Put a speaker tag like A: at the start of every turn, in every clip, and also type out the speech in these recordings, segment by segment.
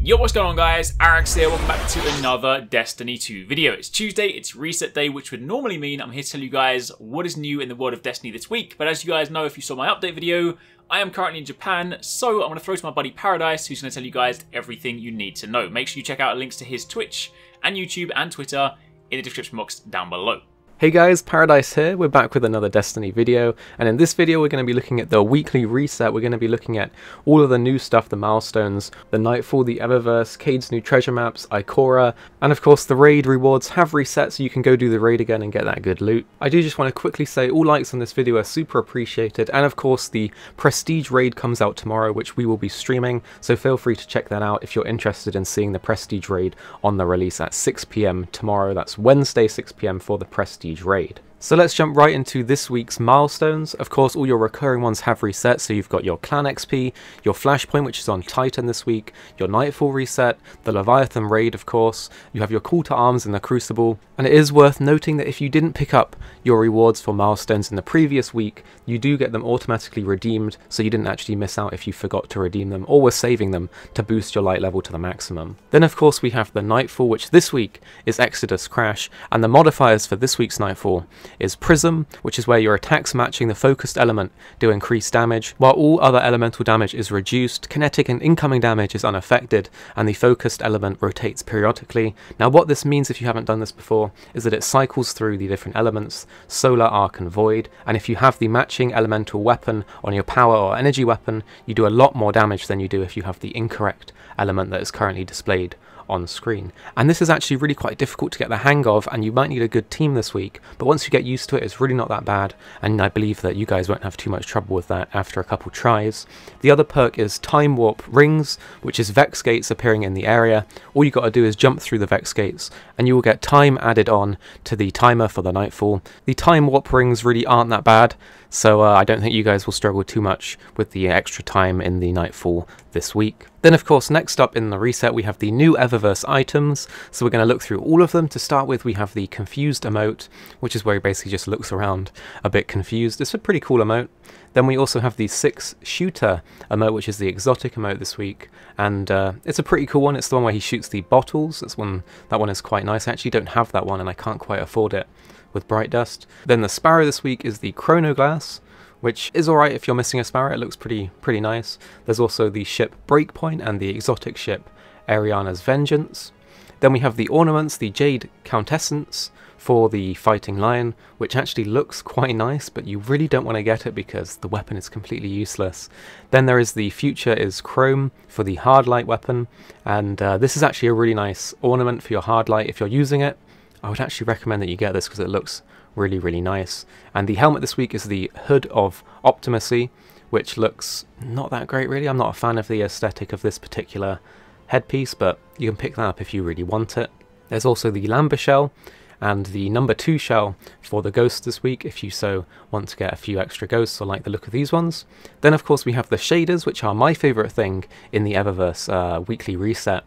A: Yo, what's going on guys, Arekkz here, welcome back to another Destiny 2 video. It's Tuesday, it's reset day, which would normally mean I'm here to tell you guys what is new in the world of Destiny this week, but as you guys know if you saw my update video, I am currently in Japan, so I'm going to throw to my buddy Paradise, who's going to tell you guys everything you need to know. Make sure you check out links to his Twitch and YouTube and Twitter in the description box down below.
B: Hey guys, Paradise here, we're back with another Destiny video, and in this video we're going to be looking at the weekly reset. We're going to be looking at all of the new stuff, the milestones, the Nightfall, the Eververse, Cayde's new treasure maps, Ikora, and of course the raid rewards have reset so you can go do the raid again and get that good loot. I do just want to quickly say all likes on this video are super appreciated, and of course the Prestige raid comes out tomorrow, which we will be streaming, so feel free to check that out if you're interested in seeing the Prestige raid on the release at 6 PM tomorrow. That's Wednesday 6 PM for the Prestige raid. So let's jump right into this week's milestones. Of course, all your recurring ones have reset, so you've got your Clan XP, your Flashpoint, which is on Titan this week, your Nightfall reset, the Leviathan raid, of course, you have your Call to Arms in the Crucible, and it is worth noting that if you didn't pick up your rewards for milestones in the previous week, you do get them automatically redeemed, so you didn't actually miss out if you forgot to redeem them or were saving them to boost your light level to the maximum. Then of course we have the Nightfall, which this week is Exodus Crash, and the modifiers for this week's Nightfall is Prism, which is where your attacks matching the focused element do increased damage, while all other elemental damage is reduced, kinetic and incoming damage is unaffected, and the focused element rotates periodically. Now what this means, if you haven't done this before, is that it cycles through the different elements, Solar, Arc and Void, and if you have the matching elemental weapon on your power or energy weapon, you do a lot more damage than you do if you have the incorrect element that is currently displayed on screen. And this is actually really quite difficult to get the hang of, and you might need a good team this week, but once you get used to it, it's really not that bad, and I believe that you guys won't have too much trouble with that after a couple tries. The other perk is Time Warp Rings, which is Vex Gates appearing in the area. All you got to do is jump through the Vex Gates, and you will get time added on to the timer for the Nightfall. The Time Warp Rings really aren't that bad, so I don't think you guys will struggle too much with the extra time in the Nightfall this week. Then of course next up in the reset we have the new Eververse items, so we're going to look through all of them. To start with we have the Confused emote, which is where he basically just looks around a bit confused. It's a pretty cool emote. Then we also have the 6 Shooter emote, which is the exotic emote this week, and it's a pretty cool one. It's the one where he shoots the bottles. That one is quite nice. I actually don't have that one and I can't quite afford it with Bright Dust. Then the Sparrow this week is the Chronoglass, which is alright if you're missing a Sparrow. It looks pretty nice. There's also the ship Breakpoint and the exotic ship Ariana's Vengeance. Then we have the ornaments, the Jade Countessence for the Fighting Lion, which actually looks quite nice, but you really don't want to get it because the weapon is completely useless. Then there is the Future is Chrome for the Hardlight weapon, and this is actually a really nice ornament for your Hardlight if you're using it. I would actually recommend that you get this because it looks really nice. And the helmet this week is the Hood of Optimacy, which looks not that great really. I'm not a fan of the aesthetic of this particular headpiece, but you can pick that up if you really want it. There's also the Lamba Shell and the number 2 shell for the Ghost this week if you so want to get a few extra ghosts or like the look of these ones. Then of course we have the shaders, which are my favourite thing in the Eververse weekly reset.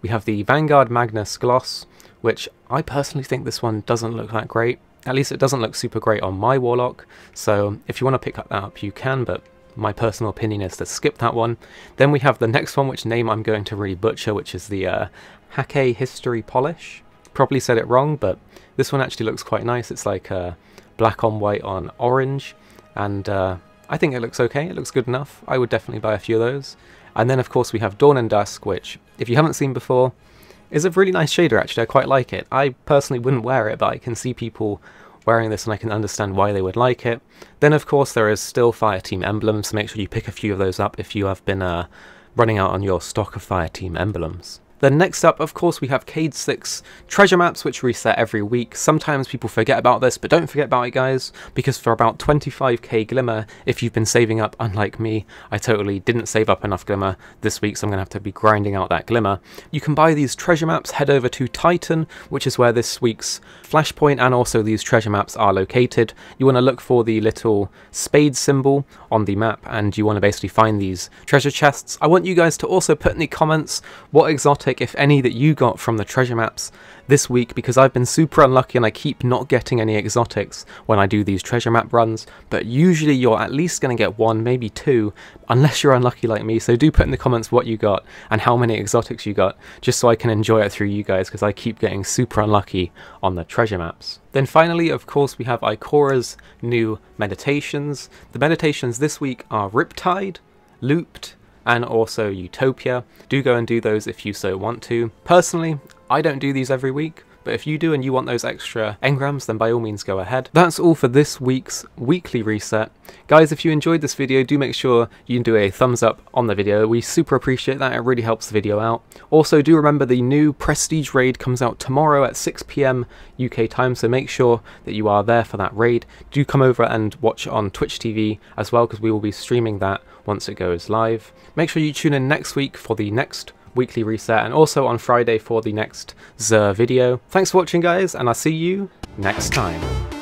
B: We have the Vanguard Magnus Gloss, which I personally think this one doesn't look that great. At least it doesn't look super great on my Warlock, so if you want to pick that up you can, but my personal opinion is to skip that one. Then we have the next one, which name I'm going to really butcher, which is the Hake History Polish. Probably said it wrong, but this one actually looks quite nice. It's like black on white on orange, and I think it looks okay. It looks good enough. I would definitely buy a few of those. And then of course we have Dawn and Dusk, which if you haven't seen before, is a really nice shader actually. I quite like it. I personally wouldn't wear it, but I can see people wearing this and I can understand why they would like it. Then of course there is still Fireteam emblems, so make sure you pick a few of those up if you have been running out on your stock of Fireteam emblems. Then next up, of course, we have Cayde 6 treasure maps, which reset every week. Sometimes people forget about this, but don't forget about it, guys, because for about 25k Glimmer, if you've been saving up, unlike me, I totally didn't save up enough Glimmer this week, so I'm going to have to be grinding out that Glimmer. You can buy these treasure maps, head over to Titan, which is where this week's Flashpoint and also these treasure maps are located. You want to look for the little spade symbol on the map, and you want to basically find these treasure chests. I want you guys to also put in the comments what exotic exotic, if any, that you got from the treasure maps this week, because I've been super unlucky and I keep not getting any exotics when I do these treasure map runs, but usually you're at least going to get one, maybe two, unless you're unlucky like me. So do put in the comments what you got and how many exotics you got, just so I can enjoy it through you guys, because I keep getting super unlucky on the treasure maps. Then finally, of course, we have Ikora's new meditations. The meditations this week are Riptide, Looped, and also Utopia. Do go and do those if you so want to. Personally, I don't do these every week, but if you do and you want those extra engrams, then by all means go ahead. That's all for this week's weekly reset. Guys, if you enjoyed this video, do make sure you do a thumbs up on the video. We super appreciate that, it really helps the video out. Also, do remember the new Prestige raid comes out tomorrow at 6 PM UK time, so make sure that you are there for that raid. Do come over and watch on Twitch TV as well, because we will be streaming that once it goes live. Make sure you tune in next week for the next weekly reset, and also on Friday for the next Xur video. Thanks for watching, guys, and I'll see you next time.